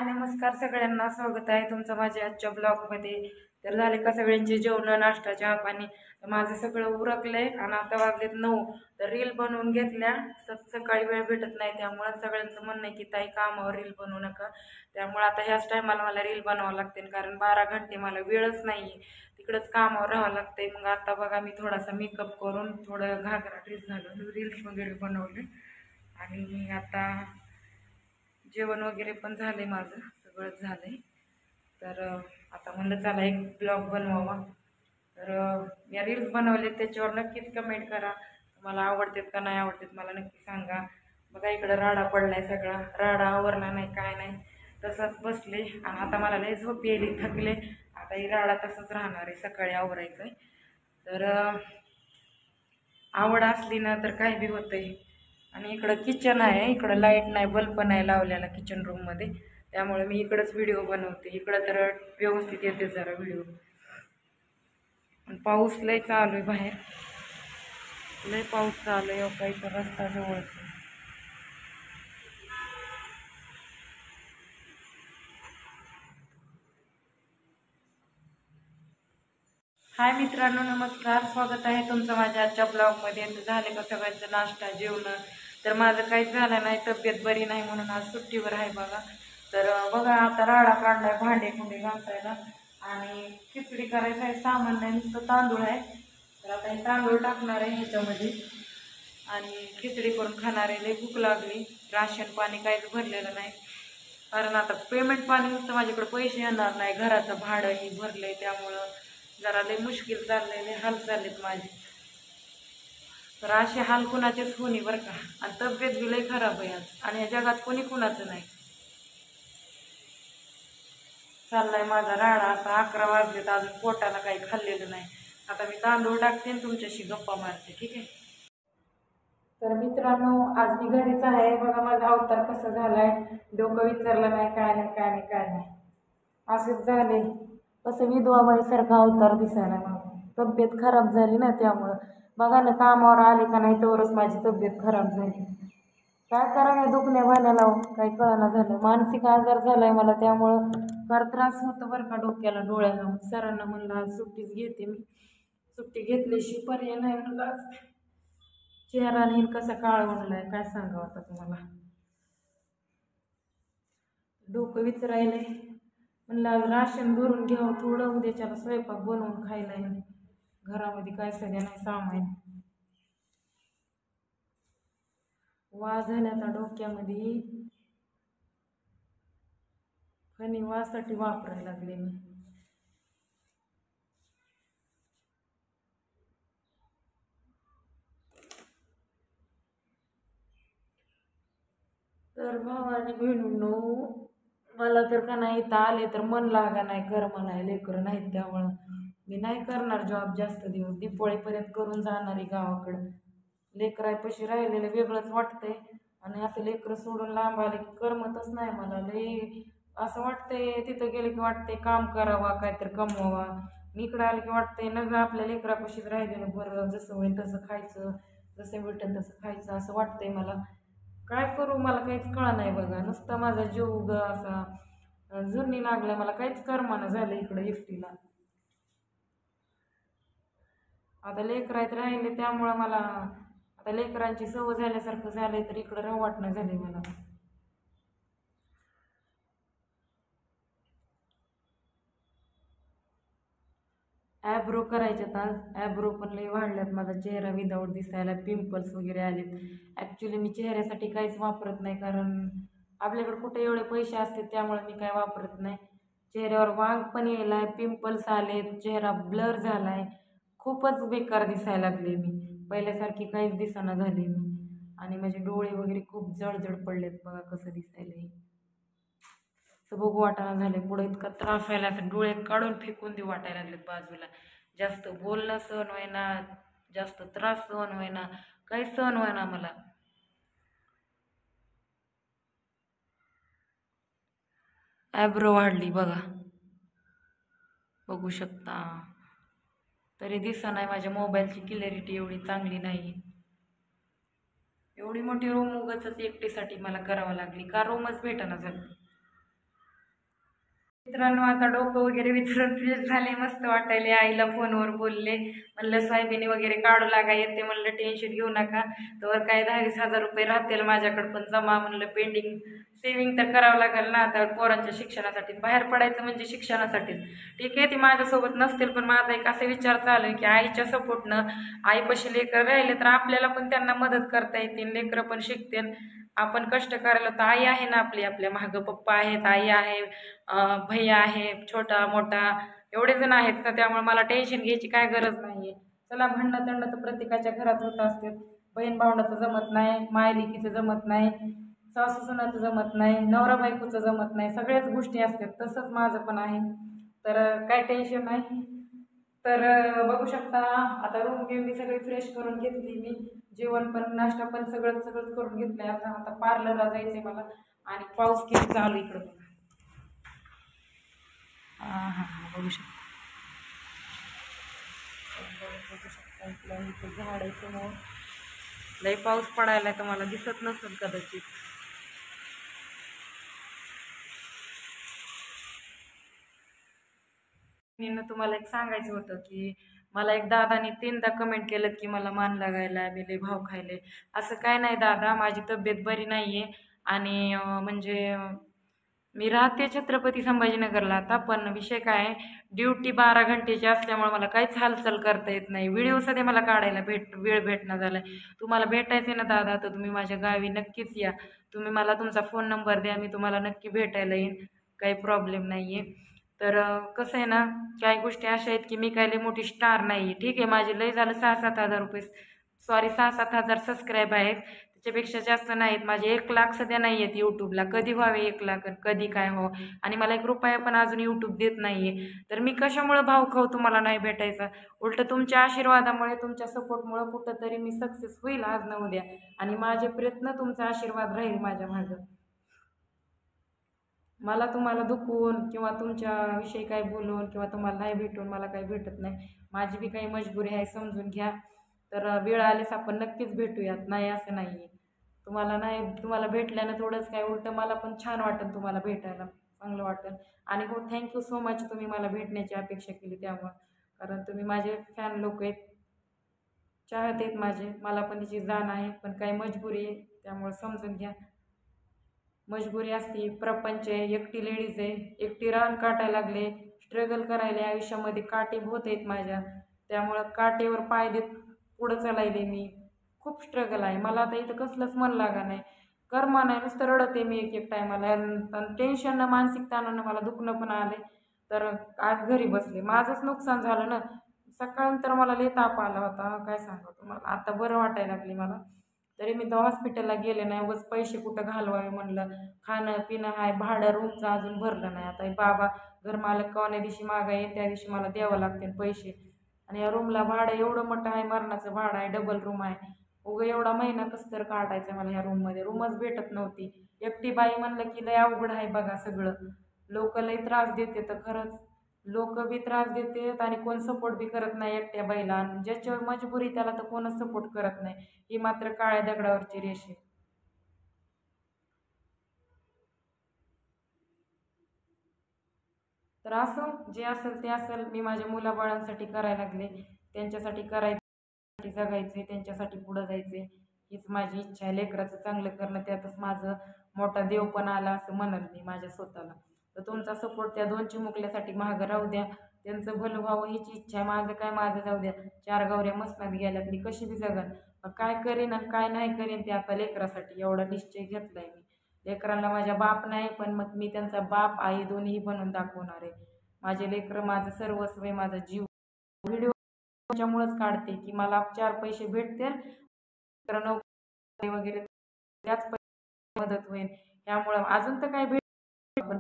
नमस्कार सगळ्यांना, स्वागत आहे तुमचं माझ्या आजच्या ब्लॉगमध्ये. तर झाले का सगळ्यांचे जेवण, नाश्ता, चहा पाणी? तर माझं सगळं उरकलंय आणि आता वाजलेत 9. तर रील बनवून घेतल्या. सकाळी वेळ भेटत नाही, त्यामुळे सगळ्यांचं म्हणणं आहे की ताई कामावर रील बनवू नका. त्यामुळे आता ह्याच टायमाला मला रील बनवावं लागते, कारण 12 घंटे मला वेळच नाही, तिकडंच कामावर राहावं लागतंय. मग आता बघा मी थोडासा मेकअप करून थोडं घागरा ड्रेस घालून रील्स वगैरे बनवले आणि आता जेवण वगैरे पण झाले, माझं सगळंच झालंय. तर आता म्हणलं चला एक ब्लॉग बनवावा. तर मी रील्स बनवले, त्याच्यावर नक्कीच कमेंट करा, तुम्हाला आवडतात का नाही आवडतात मला नक्की सांगा. बघा इकडं राडा पडलाय, सगळा राडा आवरला नाही काय नाही, तसंच बसले. आणि आता मला लय झोप यायली, थकले. आता ही राडा तसंच राहणार आहे, सकाळी आवरायचं आहे. तर आवड असली ना तर काय बी होतंय. आणि इकडं किचन आहे, इकडं लाईट नाही, बल्ब नाही लावलेला किचन रूममध्ये, त्यामुळे मी इकडंच व्हिडिओ बनवते. इकडं तर व्यवस्थित येते जरा व्हिडिओ. पाऊस लय चालू आहे बाहेर, लय पाऊस चालू आहे. का इथं रस्ता जवळच. हाय मित्रांनो, नमस्कार, स्वागत आहे तुमचं माझ्या आजच्या ब्लॉगमध्ये. झाले का सगळ्यांचं नाश्ता, जेवण? तर माझं काहीच झालं नाही, तब्येत बरी नाही म्हणून आज सुट्टीवर आहे बघा. तर बघा आता राडा काढलाय, भांडे कुंडे घासायला आणि खिचडी करायचं आहे. सामान नाही, नुसतं तांदूळ आहे. तर आता हे तांदूळ टाकणार आहे ह्याच्यामध्ये आणि खिचडी करून खाणार आहे. लई भूक लागली, राशन पाणी काहीच भरलेलं नाही, कारण आता पेमेंट पाणी नुसतं माझ्याकडे पैसे येणार नाही, घराचं भाडंही भरलंय, त्यामुळं जरा लई मुश्किल चाललंय, हाल चाललेत माझे. तर असे हाल कुणाचेच होणी बरं का. आणि तब्येत बी लई खराब आहे आज, आणि या जगात कोणी कुणाचं नाही. चाललाय माझा राडा. आता 11 वाजलेत, अजून पोटाला काही खाल्लेलं नाही. आता मी तांदूळ टाकते आणि तुमच्याशी गप्पा मारते, ठीक आहे? तर मित्रांनो, आज मी घरीच आहे. बघा माझा अवतार कसा झालाय, डोकं विचारलं नाही, काय नाही काय नाही काय नाही, असंच झाले. कसं विधवा बाईसारखा अवतार दिसायला मला. तब्येत खराब झाली ना, त्यामुळं बघा ना, कामावर आले का नाही तरच माझी तब्येत खराब झाली. काय करा दुखण्या भाण्याला काही कळना झालं. मानसिक आजार झालाय मला, त्यामुळं फार त्रास होतो बरं का डोक्याला, डोळ्याला. मग सरांना म्हणलं आज सुट्टीच घेते मी, सुट्टी घेतल्याशी पर्याय नाही म्हणलं. आज चेहरा नाही कसा काळ बनलाय, काय सांगावं आता तुम्हाला. डोकं विचारायलंय, म्हणलं आज राशन भरून घ्यावं थोडं, उद्याच्याला स्वयंपाक बनवून खायला येईल. घरामध्ये काय सगळ्या नाही सामान. वास झाल्या आता डोक्यामध्ये, फणी वासाठी वापरायला लागले मी. तर भावाने बहिणींनो, मला तर का नाही इथं आले तर मन लागा नाही, कर्म नाही, लेकरं नाहीत, त्यामुळं मी नाही करणार जॉब जास्त दिवस. दिपोळीपर्यंत करून जाणार आहे गावाकडं. लेकरापाशी राहिलेलं वेगळंच वाटतंय, आणि असं लेकरं सोडून लांब आले की करमतच नाही मला. लई असं वाटतंय, तिथं गेले की वाटतंय काम करावा, काहीतरी कमवावा. इकडं आलं की वाटतंय नग आपल्या लेकरापाशीच राहिलेलं बरं, जसं होईल तसं खायचं, जसं भेटेल तसं खायचं, असं वाटतंय मला. काय करू मला काहीच कळा नाही बघा. नुसता माझा जीव ग असा झुरणी लागला, मला काहीच करमाना झालं इकडं एकटीला. आता लेकरात राहिले, त्यामुळं मला आता लेकरांची सवय झाल्यासारखं झालंय, तर इकडं राहू वाटणं झालंय मला. ॲब्रो करायच्यात आज. ॲब्रो पण लई वाढल्यात, माझा चेहरा विदाऊट दिसायला, पिंपल्स वगैरे आलेत. ॲक्च्युली मी चेहऱ्यासाठी काहीच वापरत नाही, कारण आपल्याकडे कुठे एवढे पैसे असतात, त्यामुळे मी काय वापरत नाही. चेहऱ्यावर वांग पण यायलाय, पिंपल्स आलेत, चेहरा ब्लर झालाय, खूपच बेकार दिसायला लागले मी. पहिल्यासारखी काहीच दिसाना झाली मी. आणि माझे डोळे वगैरे खूप जळजळ पडलेत, बघा कसं दिसायला हे. असं बघू वाटायला झाले, पुढे इतका त्रास व्हायला, असं डोळे काढून फेकून देऊ वाटायला लागलेत बाजूला. जास्त बोलणं सहन व्हायना, जास्त त्रास सहन व्हायना, काही सहन व्हायना मला. ॲब्रो वाढली बघा, बघू शकता. तरी दिसा नाही, माझ्या मोबाईलची क्लॅरिटी एवढी चांगली नाही. एवढी मोठी रूम उगाचच एकटीसाठी मला करावं लागली, का रूमच भेटेना झाली. मित्रांनो आता डोकं वगैरे विचारून फ्रेश झाले, मस्त वाटायले. आईला फोनवर बोलले, म्हणलं सोयाबीन वगैरे काढू लागा येते, म्हणलं टेन्शन घेऊ नका, तर काय 10-20 हजार रुपये राहतील माझ्याकडे पण जमा, म्हणलं पेंडिंग सेविंग तर करावं लागेल ना आता पोरांच्या शिक्षणासाठी. बाहेर पडायचं म्हणजे शिक्षणासाठी. ठीक आहे ती माझ्यासोबत नसतील, पण माझा एक असा विचार चालू आहे की आईच्या सपोर्टनं आईपाशी लेकरं राहिले तर आपल्याला पण त्यांना मदत करता येतील, लेकरं पण शिकतील. आपण कष्ट करायला तर आई आहे ना आपली, आपल्या मागं पप्पा आहेत, आई आहे, भैया आहे, छोटा मोठा एवढे जण आहेत ना, त्यामुळे मला टेन्शन घ्यायची काय गरज नाहीये. चला भांडणं तंड तर प्रत्येकाच्या घरात होत असतात. बहीण भावंडाचं जमत नाही, माय लेकीचं जमत नाही, सासू सुनाचं जमत नाही, नवरा बायकोचं जमत नाही, सगळ्याच गोष्टी असतात. तसंच माझं पण आहे, तर काय टेन्शन नाही. तर बघू शकता आता रूम घेऊन मी सगळी फ्रेश करून घेतली, मी जेवण पण नाश्ता पण सगळंच करून घेतलंय. आता आता पार्लरला जायचंय मला, आणि पाऊस किती चालू इकडं बघा. हां हां बघू शकता, इथं झाड आहे समोर, लय पाऊस पडायला तर मला दिसत नसेल कदाचित. तुम्हाला एक सांगायचं होतं की मला एक दादाने 3दा कमेंट केलं की मला मान लागायला, मी लय भाव खायले. असं काय नाही दादा, माझी तब्येत बरी नाही आहे. आणि म्हणजे मी राहते छत्रपती संभाजीनगरला आता, पण विषय काय आहे, ड्युटी 12 घंटेची असल्यामुळे मला काहीच हालचाल करता येत नाही. व्हिडिओ सध्या मला काढायला वेळ भेटणं झाला आहे. तुम्हाला भेटायचं ना दादा, तर तुम्ही माझ्या गावी नक्कीच या. तुम्ही मला तुमचा फोन नंबर द्या, मी तुम्हाला नक्की भेटायला येईन, काही प्रॉब्लेम नाही आहे. तर कसं आहे ना, काही गोष्टी अशा आहेत की मी काय लय मोठी स्टार नाही आहे. ठीक आहे, माझे लय झालं 6-7 हजार रुपये, सॉरी 6-7 हजार सबस्क्राईब आहेत, त्याच्यापेक्षा जास्त नाहीत. माझे 1 लाख सध्या नाही आहेत यूट्यूबला. कधी व्हावे 1 लाख, कधी काय हो, आणि मला 1 रुपया पण अजून यूट्यूब देत नाही आहे. तर मी कशामुळे भाव खाऊ तुम्हाला नाही भेटायचा. उलट तुमच्या आशीर्वादामुळे, तुमच्या सपोर्टमुळे कुठंतरी मी सक्सेस होईल आज न उद्या, आणि माझे प्रयत्न तुमचा आशीर्वाद राहील माझ्या मागं. मला तुम्हाला दुखवून किंवा तुमच्याविषयी काही बोलून किंवा तुम्हाला नाही भेटून मला काही भेटत नाही. माझी बी काही मजबुरी आहे, समजून घ्या. तर वेळ आल्यास आपण नक्कीच भेटूयात, नाही असं नाही आहे. तुम्हाला भेटल्यानं थोडंच काय, उलटं मला पण छान वाटेल, तुम्हाला भेटायला चांगलं वाटेल. आणि हो, थँक्यू सो मच, तुम्ही मला भेटण्याची अपेक्षा केली त्यामुळं. कारण तुम्ही माझे फॅन लोक आहेत, चाहत आहेत माझे. मला पण त्याची जाण आहे, पण काही मजबुरी आहे, त्यामुळे समजून घ्या. मजबुरी असते, प्रपंच आहे, एकटी लेडीज आहे, एकटी रान काटायला लागले, स्ट्रगल करायला आयुष्यामध्ये, काटे होत आहेत माझ्या, त्यामुळं काटेवर पाय देत पुढं चालायले मी. खूप स्ट्रगल आहे मला आता, इथं कसलंच मन लागा नाही, कर्मा नाही, नुसतं रडते मी एक टायमाला. टेन्शननं, मानसिक ताणानं मला दुखणं पण आले. तर आज घरी बसले, माझंच नुकसान झालं ना. सकाळनंतर मला लय ताप आला होता, काय सांगू तुम्हाला. आता बरं वाटायला लागली मला, तरी मी तर हॉस्पिटलला गेले नाही. उगाच पैसे कुठं घालवावे म्हणलं, खाणं पिणं आहे, भाडं रूमचं अजून भरलं नाही. आता बाबा घरमालक कोण्या दिवशी मागा येईल त्या दिवशी मला द्यावं लागतील पैसे. आणि या रूमला भाडं एवढं मोठं आहे, मरणाचं भाडं आहे, डबल रूम आहे. उगं एवढा महिना कसं तर काढायचं मला ह्या रूममध्ये, रूमच भेटत नव्हती. एकटी बाई म्हणलं की लय अवघड आहे बघा सगळं. लोक लय त्रास देते, तर खरंच लोक बी त्रास देतात आणि कोण सपोर्ट बी करत नाही एकट्या बाईला. आणि ज्याच्यावर मजबुरी त्याला तर कोणच सपोर्ट करत नाही, ही मात्र काळ्या दगडावरची रेष आहे. तर असं जे असेल ते असेल, मी माझ्या मुलाबाळांसाठी करायला लागले, त्यांच्यासाठी करायचं, जगायचे, त्यांच्यासाठी पुढं जायचे, हीच माझी इच्छा आहे. लेकराचं चांगलं करणं, त्यातच माझं मोठा देव पण आला असं म्हणल मी माझ्या स्वतःला. तर तुमचा सपोर्ट त्या 2 चिमुकल्यासाठी मागं राहू द्या, त्यांचं भलं व्हावं हीच इच्छा आहे. माझं काय, माझं जाऊ द्या, 4 गावऱ्या मसनात गेल्यात, मी कशी बी जगन. काय करीन आणि काय नाही करीन ते आता लेकरासाठी एवढा निश्चय घेतलाय मी. लेकरांना माझ्या बाप नाही, पण मग मी त्यांचा बाप आई दोन्ही बनून दाखवणार आहे. माझे लेकरं माझं सर्वस्व आहे, माझा जीव. व्हिडिओ त्याच्यामुळेच काढते की मला 4 पैसे भेटतील, तर नोकरी वगैरे त्याच पैसे मदत होईल. त्यामुळं अजून तर काय भेट, पण